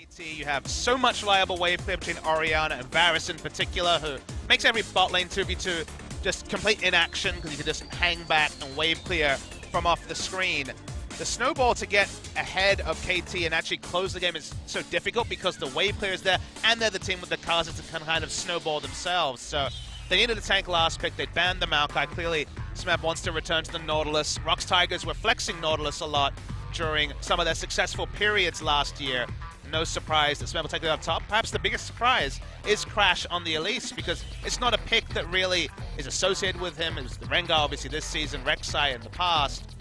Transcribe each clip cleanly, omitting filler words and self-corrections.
KT, you have so much reliable wave play between Orianna and Varus in particular, who makes every bot lane 2v2 just complete inaction because you can just hang back and wave clear from off the screen. The snowball to get ahead of KT and actually close the game is so difficult because the wave clear is there and they're the team with the cars to kind of snowball themselves. So they needed a tank last pick, they banned the Maokai. Clearly, Smeb wants to return to the Nautilus. Rox Tigers were flexing Nautilus a lot during some of their successful periods last year. No surprise that Smeb will take it up top. Perhaps the biggest surprise is Crash on the Elise because it's not a pick that really is associated with him. It was the Rengar obviously this season, Rek'Sai in the past.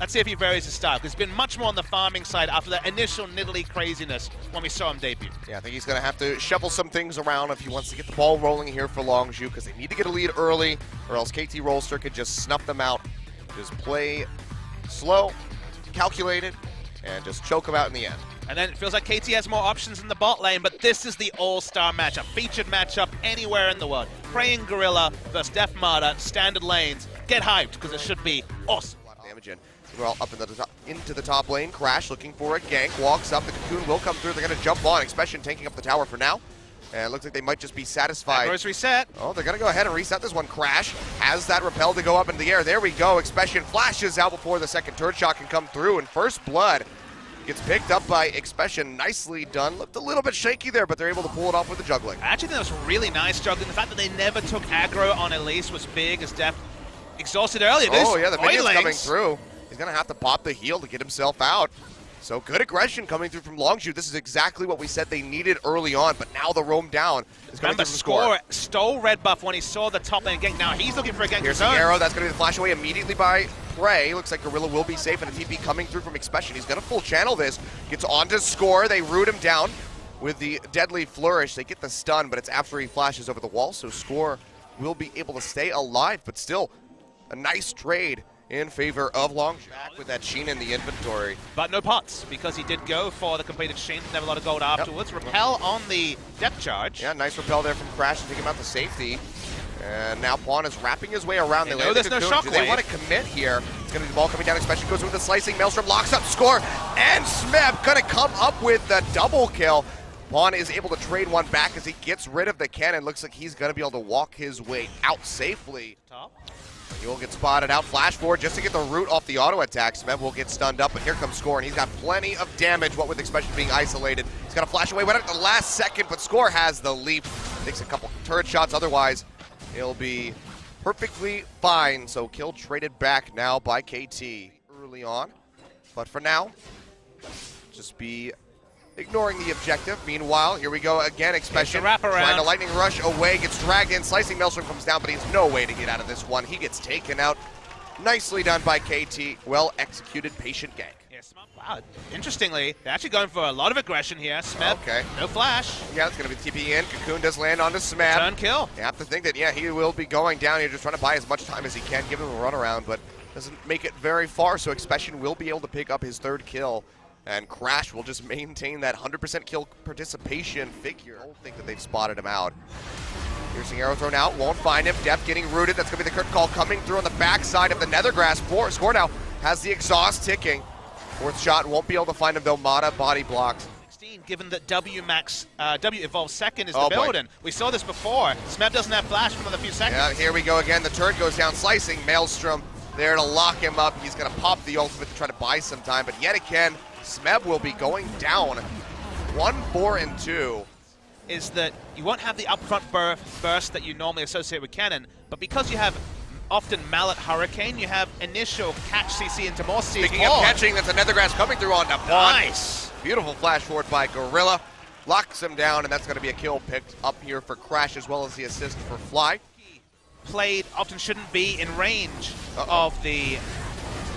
Let's see if he varies his style, because he's been much more on the farming side after that initial Nidalee craziness when we saw him debut. Yeah, I think he's going to have to shuffle some things around if he wants to get the ball rolling here for Longzhu, because they need to get a lead early, or else KT Rolster could just snuff them out. Just play slow, calculated, and just choke them out in the end. And then it feels like KT has more options in the bot lane, but this is the all-star matchup, featured matchup anywhere in the world. Praying Gorilla versus Def Martyr, standard lanes. Get hyped, because it should be awesome. A lot of damage in. We're all up into the top lane. Crash looking for a gank. Walks up. The cocoon will come through. They're going to jump on. Expression taking up the tower for now. And it looks like they might just be satisfied. Aggro's reset. Oh, they're going to go ahead and reset this one. Crash has that repel to go up into the air. There we go. Expression flashes out before the second turret shot can come through. And first blood gets picked up by Expression. Nicely done. Looked a little bit shaky there, but they're able to pull it off with the juggling. I actually think that was really nice juggling. The fact that they never took aggro on Elise was big, as Def exhausted earlier. Oh, yeah, the minion's coming through. He's going to have to pop the heal to get himself out. So good aggression coming through from Longzhu. This is exactly what we said they needed early on, but now the roam down is coming through from Score. Stole red buff when he saw the top lane gank. Now he's looking for a gank. Here's the arrow. That's going to be the flash away immediately by Prey. Looks like Gorilla will be safe, and a TP coming through from Expression. He's going to full channel this. Gets onto Score. They root him down with the deadly flourish. They get the stun, but it's after he flashes over the wall, so Score will be able to stay alive, but still a nice trade in favor of Longzhu. Back with that Sheen in the inventory. But no pots, because he did go for the completed Sheen. Never a lot of gold afterwards. Yep. Repel on the depth charge. Yeah, nice repel there from Crash to take him out to safety. And now Pawn is wrapping his way around. They know there's no shockwave. Do they want to commit here? It's going to be the ball coming down. Expression goes with the slicing. Maelstrom locks up Score. And Smeb going to come up with the double kill. Pawn is able to trade one back as he gets rid of the cannon. Looks like he's going to be able to walk his way out safely. Top. He will get spotted out, flash forward just to get the root off the auto attack. Smeb will get stunned up, but here comes Score, and he's got plenty of damage, what with Expression being isolated. He's got to flash away right at the last second, but Score has the leap. Takes a couple turret shots, otherwise he'll be perfectly fine. So kill traded back now by KT early on. But for now, just be ignoring the objective. Meanwhile, here we go again. Expression trying to lightning rush away, gets dragged in. Slicing Maelstrom comes down, but he has no way to get out of this one. He gets taken out. Nicely done by KT. Well executed, patient gank. Yes, wow. Interestingly, they're actually going for a lot of aggression here. Smeb, no flash. Yeah, it's going to be TP in. Cocoon does land onto Smeb. Turn kill. You have to think that, yeah, he will be going down here, just trying to buy as much time as he can, give him a runaround, but doesn't make it very far, so Expression will be able to pick up his third kill. And Crash will just maintain that 100% kill participation figure. I don't think that they've spotted him out. Piercing arrow thrown out, won't find him. Def getting rooted. That's going to be the curtain call coming through on the backside of the Nethergrass. Score now has the exhaust ticking. Fourth shot, won't be able to find him though. Mata body blocks. 16, given that W evolves second is the building. We saw this before. Smeb doesn't have flash for another few seconds. Yeah, here we go again. The turret goes down, slicing Maelstrom there to lock him up. He's going to pop the ultimate to try to buy some time, but yet again, Smeb will be going down 1-4-2. Is that you won't have the upfront burst that you normally associate with Cannon, but because you have often Mallet Hurricane, you have initial catch CC into more CC. Speaking of catching, that's another grass coming through on the Pawn. Nice. Beautiful flash forward by Gorilla. Locks him down, and that's going to be a kill picked up here for Crash as well as the assist for Fly. Played often shouldn't be in range of the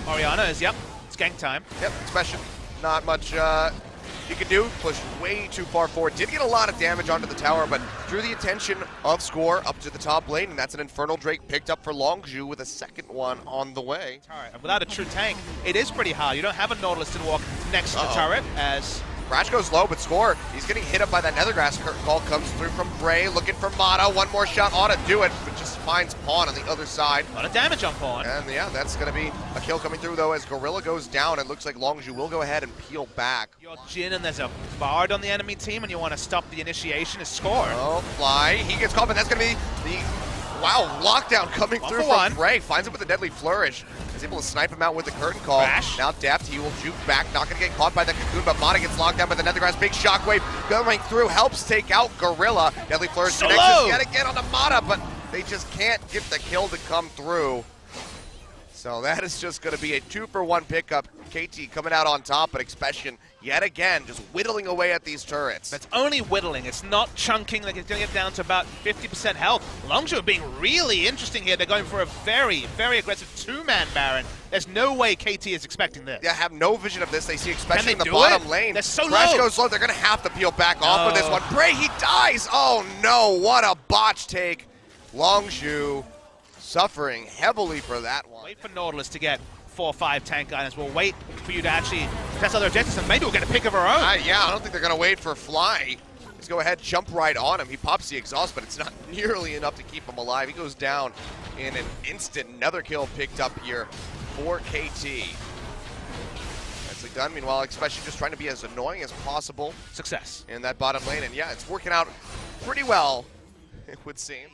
Orianna. Yep, it's gank time. Yep, Expression. Not much you can do. Pushed way too far forward. Did get a lot of damage onto the tower, but drew the attention of Score up to the top lane, and that's an Infernal Drake picked up for Longzhu with a second one on the way. And without a true tank, it is pretty hard. You don't have a Nautilus to walk next to the turret as... Crash goes low, but Score, he's getting hit up by that Nethergrass. Curtain call comes through from Bray, looking for Mata. One more shot ought to do it, but just finds Pawn on the other side. A lot of damage on Pawn. And yeah, that's going to be a kill coming through, though, as Gorilla goes down. It looks like Longzhu will go ahead and peel back. You're Jin and there's a Bard on the enemy team and you want to stop the initiation and score. Oh, Fly. He gets caught, but that's going to be the, wow, lockdown coming through from Bray. Finds him with a deadly flourish. Is able to snipe him out with the curtain call. Crash. Now Deft, he will juke back, not going to get caught by the Cocoon, but Mana gets locked down by the Nethergrass. Big shockwave going through, helps take out Gorilla. Deadly flourish connects yet again on the Mana, but they just can't get the kill to come through. So that is just going to be a 2-for-1 pickup. KT coming out on top, but Expression yet again just whittling away at these turrets. It's only whittling. It's not chunking. Like, it's going to get down to about 50% health. Longzhu being really interesting here. They're going for a very, very aggressive two-man Baron. There's no way KT is expecting this. Yeah, have no vision of this. They see Expression in the do bottom it? lane. They're so Crash low. goes low. They're going to have to peel back off with this one. Bray, he dies. Oh, no. What a botch take. Longzhu suffering heavily for that one. Wait for Nautilus to get 4 or 5 tank items. We'll wait for you to actually test other objectives, and maybe we'll get a pick of our own. Yeah, I don't think they're going to wait for Fly. Let's go ahead, jump right on him. He pops the exhaust, but it's not nearly enough to keep him alive. He goes down in an instant. Another kill picked up here for KT. Nicely done. Meanwhile, Expression just trying to be as annoying as possible. Success. In that bottom lane, and yeah, it's working out pretty well, it would seem.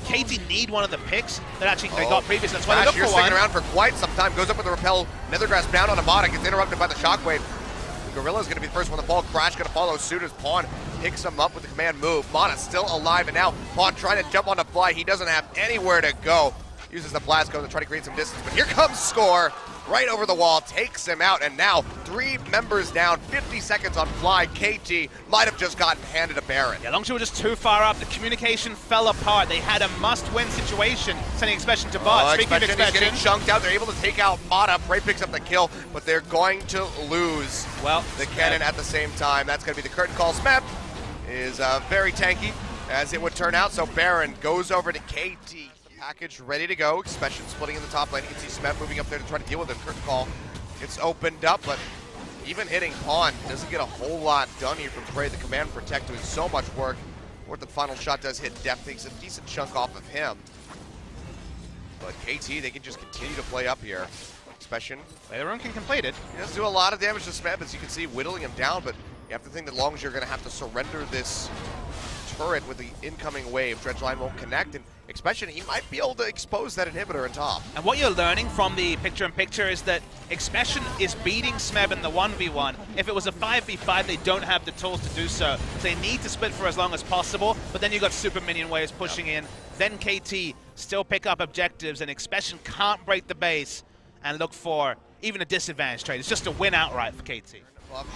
KT need one of the picks that actually they got previous. That's why they look for You're one. sticking around for quite some time. Goes up with the repel. Nethergrass down on a Amada. Gets interrupted by the shockwave. Gorilla's going to be the first one to fall. Crash going to follow suit as Pawn picks him up with the command move. Mana still alive, and now Pawn trying to jump on the fly. He doesn't have anywhere to go. Uses the blast code to try to create some distance, but here comes Score. Right over the wall, takes him out, and now 3 members down, 50 seconds on Fly. KT might have just gotten handed a Baron. Yeah, Longzhu were just too far up. The communication fell apart. They had a must-win situation, sending Expression to bot. Speaking of Expression, he's getting chunked out. They're able to take out Mana. Bray picks up the kill, but they're going to lose the cannon at the same time. That's going to be the curtain call. Smep is very tanky, as it would turn out, so Baron goes over to KT. Package ready to go. Expression splitting in the top lane. You can see Smep moving up there to try to deal with him. Curtain call gets opened up, but even hitting Pawn doesn't get a whole lot done here from Bray. The command protect doing so much work. Or the final shot does hit Deft. Takes a decent chunk off of him. But KT, they can just continue to play up here. Expression. Their own can complete it. He does do a lot of damage to Smep, as you can see, whittling him down, but you have to think that Longzhu are going to have to surrender this turret with the incoming wave. Dredgeline won't connect, and Expression, he might be able to expose that inhibitor on top. And what you're learning from the picture-in-picture is that Expression is beating Smeb in the 1v1. If it was a 5v5, they don't have the tools to do so. They need to split for as long as possible, but then you've got super minion waves pushing in. Then KT still pick up objectives, and Expression can't break the base and look for even a disadvantage trade. It's just a win outright for KT.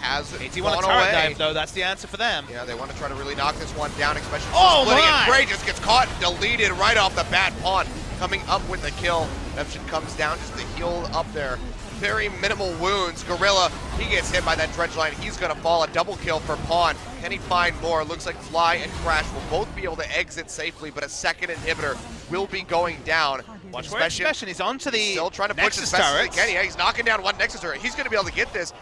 Has KT want a turret dive, though. That's the answer for them. Yeah, they want to try to really knock this one down. Expression splitting it. Bray just gets caught and deleted right off the bat. Pawn coming up with the kill. Redemption comes down just to heal up there. Very minimal wounds. Gorilla, he gets hit by that dredge line. He's going to fall. A double kill for Pawn. Can he find more? Looks like Fly and Crash will both be able to exit safely, but a second inhibitor will be going down. Watch where Expression is onto the still trying to push Nexus as fast as he turrets. can. Yeah, he's knocking down one Nexus turret. He's going to be able to get this.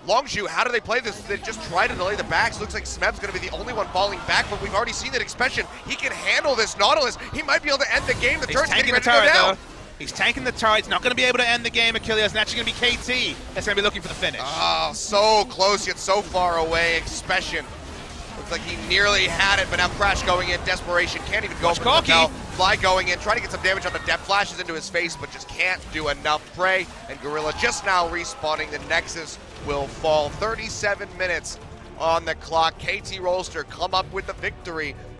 Longzhu, how do they play this? They just try to delay the backs. Looks like Smeb's going to be the only one falling back, but we've already seen that Expression. He can handle this Nautilus. He might be able to end the game. The turret's getting ready to go down. Though. He's tanking the turret. He's not going to be able to end the game. Achilles, and actually going to be KT that's going to be looking for the finish. Oh, so close yet so far away. Expression. Looks like he nearly had it, but now Crash going in. Desperation. Can't even go for the repel. Fly going in. Trying to get some damage on the depth. Flashes into his face, but just can't do enough. Bray and Gorilla just now respawning. The Nexus will fall. 37 minutes on the clock. KT Rolster come up with the victory.